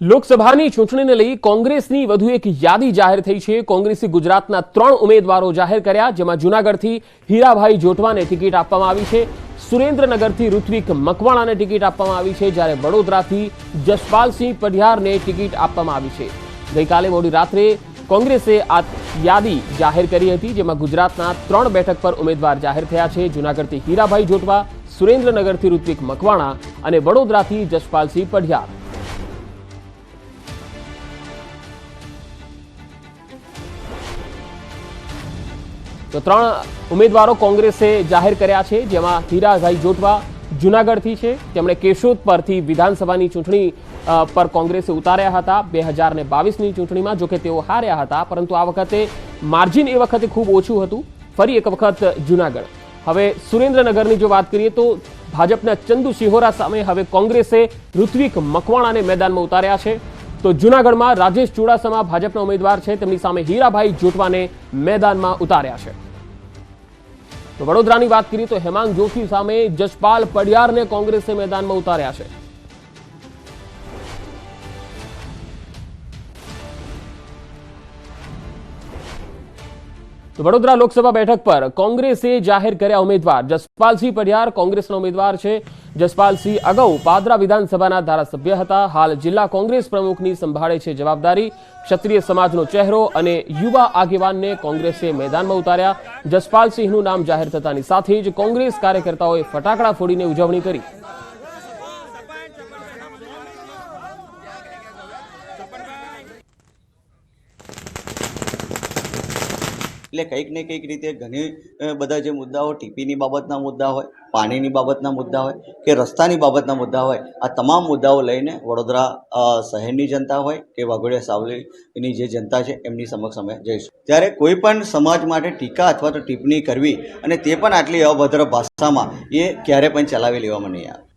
લોકસભાની ચૂંટણીને લઈ કોંગ્રેસની વધુ એક યાદી જાહેર થઈ છે। કોંગ્રેસે ગુજરાતના 3 ઉમેદવારો જાહેર કર્યા, જેમાં જૂનાગઢથી હીરાભાઈ જોટવાને ટિકિટ આપવામાં આવી છે, સુરેન્દ્રનગરથી ઋત્વિક મકવાણાને ટિકિટ આપવામાં આવી છે, જ્યારે વડોદરાથી જસપાલસિંહ પઢિયારને ટિકિટ આપવામાં આવી છે। ગઈકાલે મોડી રાત્રે કોંગ્રેસે આ યાદી જાહેર કરી હતી, જેમાં ગુજરાતના 3 બેઠક પર ઉમેદવાર જાહેર થયા છે। જૂનાગઢથી હીરાભાઈ જોટવા, સુરેન્દ્રનગરથી ઋત્વિક મકવાણા અને વડોદરાથી જસપાલસિંહ પઢિયાર। તો 3 ઉમેદવારો કોંગ્રેસે જાહેર કર્યા છે, જેમાં હીરાભાઈ જોટવા જૂનાગઢથી છે। તેમણે કેશોદ પરથી વિધાનસભાની ચૂંટણી પર કોંગ્રેસે ઉતાર્યા હતા 2022ની ચૂંટણીમાં, જોકે તેઓ હાર્યા હતા, પરંતુ આ વખતે માર્જિન એ વખતે ખૂબ ઓછું હતું। ફરી એક વખત જૂનાગઢ। હવે સુરેન્દ્રનગરની જો વાત કરીએ તો ભાજપના ચંદુ સિહોરા સામે હવે કોંગ્રેસે ઋત્વિક મકવાણાને મેદાનમાં ઉતાર્યા છે। તો જૂનાગઢમાં રાજેશ ચુડાસમા ભાજપના ઉમેદવાર છે, તેમની સામે હીરાભાઈ જોટવાને મેદાનમાં ઉતાર્યા છે। તો વડોદરાની વાત કરીએ તો હેમાંગ જોશી સામે જસપાલ પઢિયારને કોંગ્રેસે મેદાનમાં ઉતાર્યા છે। તો વડોદરા લોકસભા બેઠક પર કોંગ્રેસે જાહેર કર્યા ઉમેદવાર જસપાલસિંહ પઢિયાર કોંગ્રેસના ઉમેદવાર છે। જસપાલસિંહ અગાઉ પાદરા વિધાનસભાના ધારાસભ્ય હતા, હાલ જિલ્લા કોંગ્રેસ પ્રમુખની સંભાળે છે જવાબદારી। ક્ષત્રિય સમાજનો ચહેરો અને યુવા આગેવાનને કોંગ્રેસે મેદાનમાં ઉતાર્યા। જસપાલસિંહનું નામ જાહેર થતાની સાથે જ કોંગ્રેસ કાર્યકર્તાઓએ ફટાકડા ફોડીને ઉજવણી કરી। એટલે કંઈક ને કંઈક રીતે ઘણી બધા જે મુદ્દાઓ ટીપીની બાબતના મુદ્દા હોય, પાણીની બાબતના મુદ્દા હોય કે રસ્તાની બાબતના મુદ્દા હોય, આ તમામ મુદ્દાઓ લઈને વડોદરા શહેરની જનતા હોય કે વાઘોડિયા સાવલીની જે જનતા છે એમની સમક્ષ અમે જઈશું। ત્યારે કોઈ પણ સમાજ માટે ટીકા અથવા તો ટિપ્પણી કરવી અને તે પણ આટલી અભદ્ર ભાષામાં એ ક્યારે પણ ચલાવી લેવામાં નહીં આવે।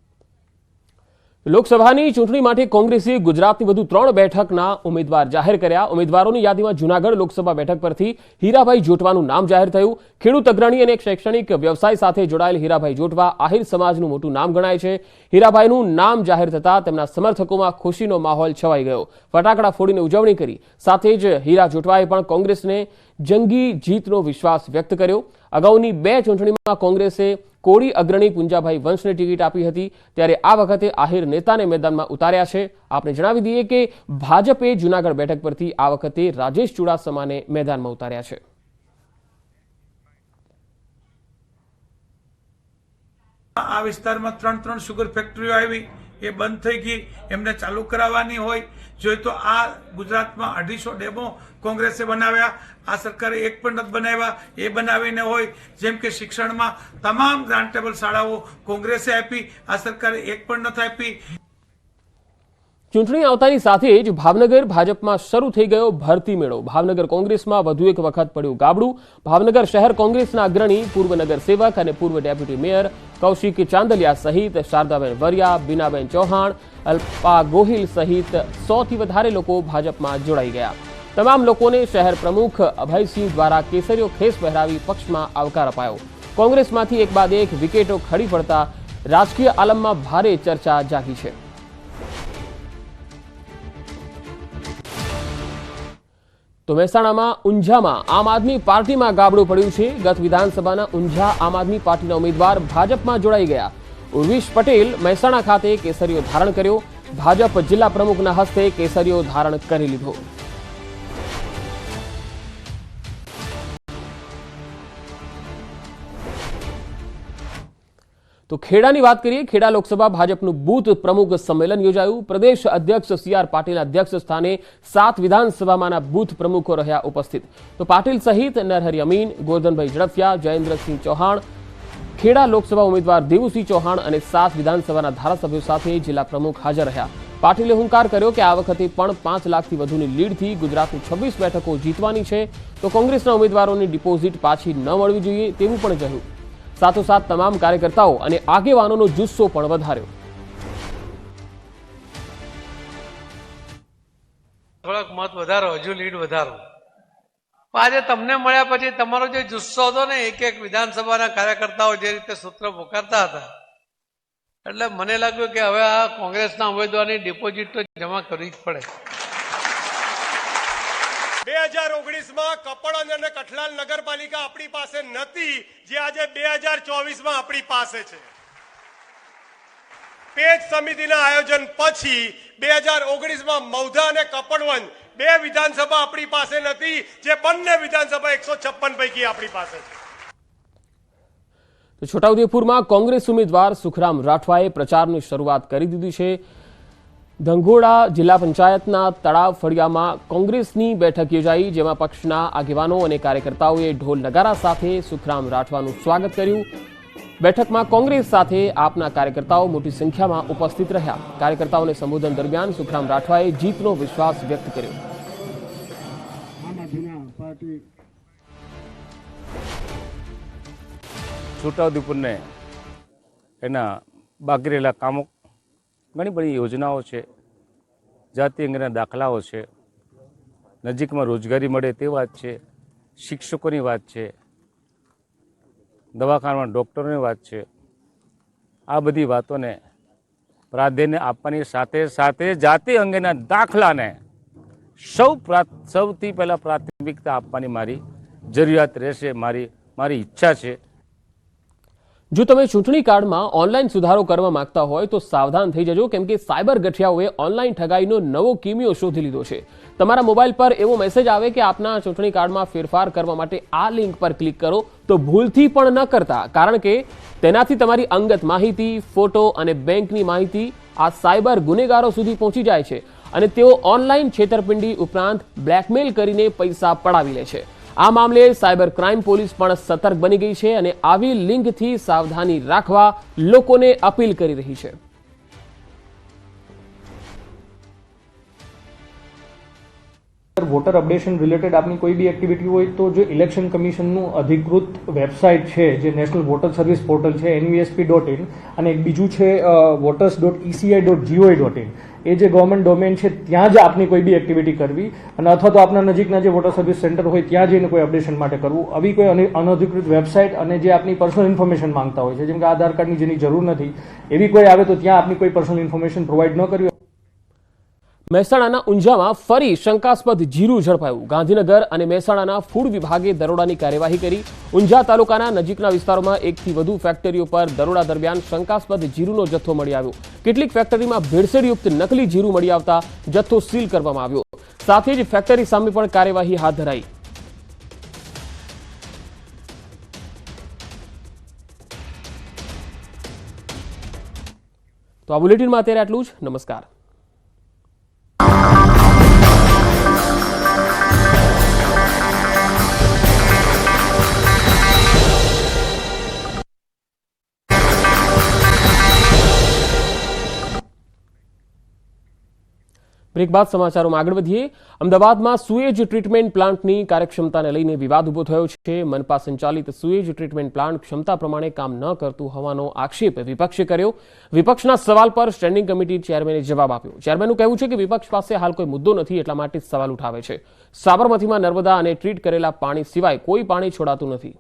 લોકસભાની ચૂંટણી માટે કોંગ્રેસે ગુજરાતની વધુ 3 બેઠકના ઉમેદવાર જાહેર કર્યા। ઉમેદવારોની યાદીમાં જૂનાગઢ લોકસભા બેઠક પરથી હીરાભાઈ જોટવાનું નામ જાહેર થયું। ખેડૂત અગ્રણી અને શૈક્ષણિક વ્યવસાય સાથે જોડાયેલ હીરાભાઈ જોટવા આહિર સમાજનું મોટું નામ ગણાય છે। હીરાભાઈનું નામ જાહેર થતાં તેમના સમર્થકોમાં ખુશીનો માહોલ છવાઈ ગયો, ફટાકડા ફોડીને ઉજવણી કરી। સાથે જ હીરા જોટવાએ પણ કોંગ્રેસને જંગી જીતનો વિશ્વાસ વ્યક્ત કર્યો। અગાઉની 2 ચૂંટણીમાં કોંગ્રેસે કોળી અગ્રણી પુંજાભાઈ વંશને ટિકિટ આપી હતી, ત્યારે આ વખતે આહિર નેતાને મેદાનમાં ઉતાર્યા છે। આપણે જણાવી દઈએ કે ભાજપે જૂનાગઢ બેઠક પરથી આ વખતે રાજેશ ચુડાસમાને મેદાનમાં ઉતાર્યા છે। આ વિસ્તારમાં 3 સુગર ફેક્ટરીઓ આવી, એ બંધ થઈ ગઈ, એમને ચાલુ કરાવવાની હોય જોઈએ તો આ ગુજરાતમાં 250 ડેમો કોંગ્રેસે બનાવ્યા, આ સરકારે એક પણ નથી બનાવ્યા, એ બનાવીને હોય। જેમ કે શિક્ષણમાં તમામ ગ્રાન્ટેબલ શાળાઓ કોંગ્રેસે આપી, આ સરકારે એક પણ નથી આપી। ચૂંટણી આવતાની સાથે જ ભાવનગર ભાજપમાં શરૂ થઈ ગયો ભરતી મેળો। ભાવનગર કોંગ્રેસમાં વધુ એક વખત પડ્યું ગાબડું। ભાવનગર શહેર કોંગ્રેસના અગ્રણી પૂર્વ નગર સેવક અને પૂર્વ ડેપ્યુટી મેયર કૌશિક ચાંદલિયા સહિત શારદાબેન વરિયા, બીનાબેન ચૌહાણ, અલ્પા ગોહિલ સહિત 100થી વધારે લોકો ભાજપમાં જોડાઈ ગયા। તમામ લોકોને શહેર પ્રમુખ અભયસિંહ દ્વારા કેસરીયો ખેસ પહેરાવી પક્ષમાં આવકાર અપાયો। કોંગ્રેસમાંથી એક બાદ એક વિકેટો ખડી પડતા રાજકીય આલમમાં ભારે ચર્ચા જાગી છે। તો મહેસાણામાં ઊંઝામાં આમ આદમી પાર્ટીમાં ગાબડું પડ્યું છે। ગત વિધાનસભાના ઊંઝા આમ આદમી પાર્ટીના ઉમેદવાર ભાજપમાં જોડાઈ ગયા। ઉર્વિશ પટેલ મહેસાણા ખાતે કેસરીયો ધારણ કર્યો। ભાજપ જિલ્લા પ્રમુખના હસ્તે કેસરીયો ધારણ કરી લીધો। તો ખેડાની વાત કરીએ, ખેડા લોકસભા ભાજપનું બૂથ પ્રમુખ સંમેલન યોજાયું। પ્રદેશ અધ્યક્ષ CR પાટીલના અધ્યક્ષ સ્થાને 7 વિધાનસભામાંના બૂથ પ્રમુખો રહ્યા ઉપસ્થિત। તો પાટીલ સહિત નરહરી અમીન, ગોરધનભાઈ ઝડફિયા, જયેન્દ્રસિંહ ચૌહાણ, ખેડા લોકસભા ઉમેદવાર દેવુસિંહ ચૌહાણ અને 7 વિધાનસભાના ધારાસભ્યો સાથે જિલ્લા પ્રમુખ હાજર રહ્યા। પાટીલે હુંકાર કર્યો કે આ વખતે પણ 5 લાખથી વધુની લીડથી ગુજરાતની 26 બેઠકો જીતવાની છે। તો કોંગ્રેસના ઉમેદવારોની ડિપોઝિટ પાછી ન મળવી જોઈએ તેવું પણ કહ્યું। સાથોસાથ તમામ કાર્યકર્તાઓ અને આગેવાનોનો જુસ્સો પણ વધાર્યો। થોડાક મત વધારો, હજુ લીડ વધારો। આજે તમને મળ્યા પછી તમારો જે જુસ્સો હતો ને, એક વિધાનસભાના કાર્યકર્તાઓ જે રીતે સૂત્ર પોકારતા હતા, એટલે મને લાગ્યું કે હવે આ કોંગ્રેસના ઉમેદવારની ડિપોઝિટ તો જમા કરવી જ પડે. 2019માં કપડવંજ અને કઠલાલ નગરપાલિકા આપણી પાસે નથી, જે આજે 2024માં આપણી પાસે છે. પેજ સમિતિના આયોજન પછી 2019માં મૌધા અને કપડવંજ બે વિધાનસભા આપણી પાસે નથી, જે બંને વિધાનસભા 156 પૈકી આપણી પાસે છે. તો છોટાઉદેપુરમાં કોંગ્રેસ ઉમેદવાર સુખરામ રાઠવાએ પ્રચારની શરૂઆત કરી દીધી છે. ધંગોડા જિલ્લા પંચાયતના તળાવ ફળિયામાં કોંગ્રેસની બેઠક યોજાઈ, જેમાં પક્ષના આગેવાનો અને કાર્યકર્તાઓએ ઢોલ નગારા સાથે સુખરામ રાઠવાનું સ્વાગત કર્યું. બેઠકમાં કોંગ્રેસ સાથે આપના કાર્યકર્તાઓ મોટી સંખ્યામાં ઉપસ્થિત રહ્યા. કાર્યકર્તાઓને સંબોધન દરમિયાન સુખરામ રાઠવાએ જીતનો વિશ્વાસ વ્યક્ત કર્યો. છોટાઉદેપુરને એના બાકી રહેલા કામો, ઘણી બધી યોજનાઓ છે, જાતિ અંગેના દાખલાઓ છે, નજીકમાં રોજગારી મળે તે વાત છે, શિક્ષકોની વાત છે, દવાખાનામાં ડૉક્ટરોની વાત છે. આ બધી વાતોને પ્રાધાન્ય આપવાની સાથે સાથે જાતિ અંગેના દાખલાને સૌથી પહેલાં પ્રાથમિકતા આપવાની મારી જરૂરિયાત રહેશે, મારી ઈચ્છા છે. જો તમે ચૂંટણી કાર્ડમાં ઓનલાઈન સુધારો કરવા માંગતા હોય તો સાવધાન થઈ જજો, કેમ કે સાયબર ગઠિયાઓએ ઓનલાઈન ઠગાઈનો નવો કિમિયો શોધી લીધો છે. તમારા મોબાઈલ પર એવો મેસેજ આવે કે આપના ચૂંટણી કાર્ડમાં ફેરફાર કરવા માટે આ લિંક પર ક્લિક કરો, તો ભૂલથી પણ ન કરતા, કારણ કે તેનાથી તમારી અંગત માહિતી, ફોટો અને બેંકની માહિતી આ સાયબર ગુનેગારો સુધી પહોંચી જાય છે અને તેઓ ઓનલાઈન છેતરપિંડી ઉપરાંત બ્લેકમેલ કરીને પૈસા પડાવી લે છે. આ મામલે સાયબર ક્રાઇમ પોલીસ પણ સતર્ક બની ગઈ છે અને આવી લિંકથી સાવધાની રાખવા લોકોને અપીલ કરી રહી છે. વોટર અપડેશન રિલેટેડ આપની કોઈ બી એક્ટિવિટી હોય તો જો ઇલેક્શન કમિશનનું અધિકૃત વેબસાઇટ છે, જે નેશનલ વોટર સર્વિસ પોર્ટલ છે nvsp.in, અને એક બીજું છે voters.eci.gov.in, એ જે ગવર્મેન્ટ ડોમેન છે ત્યાં જ આપની કોઈ બી એક્ટિવિટી કરવી, અને અથવા તો આપના નજીકના જે વોટર સર્વિસ સેન્ટર હોય ત્યાં જઈને કોઈ અપડેશન માટે કરવું. આવી કોઈ અનધિકૃત વેબસાઇટ અને જે આપની પર્સનલ ઇન્ફોર્મેશન માંગતા હોય છે, જેમ કે આધાર કાર્ડની જેની જરૂર નથી, એવી કોઈ આવે તો ત્યાં આપની કોઈ પર્સનલ ઇન્ફોર્મેશન પ્રોવાઈડ ન કરવી. મહેસાણાના ઊંઝામાં ફરી શંકાસ્પદ જીરું ઝડપાયું. ગાંધીનગર અને મહેસાણાના ફૂડ વિભાગે દરોડાની કાર્યવાહી કરી. ઊંઝા તાલુકાના નજીકના વિસ્તારોમાં એકથી વધુ ફેક્ટરીઓ પર દરોડા દરમિયાન શંકાસ્પદ જીરુનો જથ્થો મળી આવ્યો. કેટલીક ફેક્ટરીમાં ભેળસેળયુક્ત નકલી જીરું મળી આવતા જથ્થો સીલ કરવામાં આવ્યો. સાથે જ ફેક્ટરી સામે પણ કાર્યવાહી હાથ ધરાઈ. તો આ બુલેટિનમાં અત્યારે આટલું જ. નમસ્કાર. બ્રેક બાદ સમાચારોમાં આગળ વધીએ. અમદાવાદમાં સુએજ ટ્રીટમેન્ટ પ્લાન્ટની કાર્યક્ષમતાને લઈને વિવાદ ઉભો થયો છે. મનપા સંચાલિત સુએજ ટ્રીટમેન્ટ પ્લાન્ટ ક્ષમતા પ્રમાણે કામ ન કરતું હોવાનો આક્ષેપ વિપક્ષે કર્યો. વિપક્ષના સવાલ પર સ્ટેન્ડિંગ કમિટી ચેરમેને જવાબ આપ્યો. ચેરમેનનું કહેવું છે કે વિપક્ષ પાસે હાલ કોઈ મુદ્દો નથી, એટલા માટે જ સવાલ ઉઠાવે છે. સાબરમતીમાં નર્મદા અને ટ્રીટ કરેલા પાણી સિવાય કોઈ પાણી છોડાતું નથી.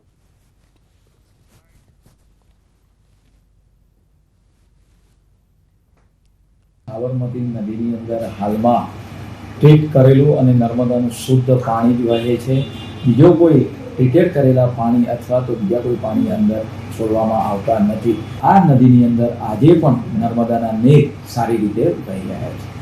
સાબરમતી નદીની અંદર હાલમાં ટ્રીટ કરેલું અને નર્મદાનું શુદ્ધ પાણી જ વહે છે. બીજો કોઈ ટ્રીટેડ કરેલા પાણી અથવા તો બીજા કોઈ પાણી અંદર છોડવામાં આવતા નથી. આ નદીની અંદર આજે પણ નર્મદાના મેઘ સારી રીતે વહી રહ્યા છે.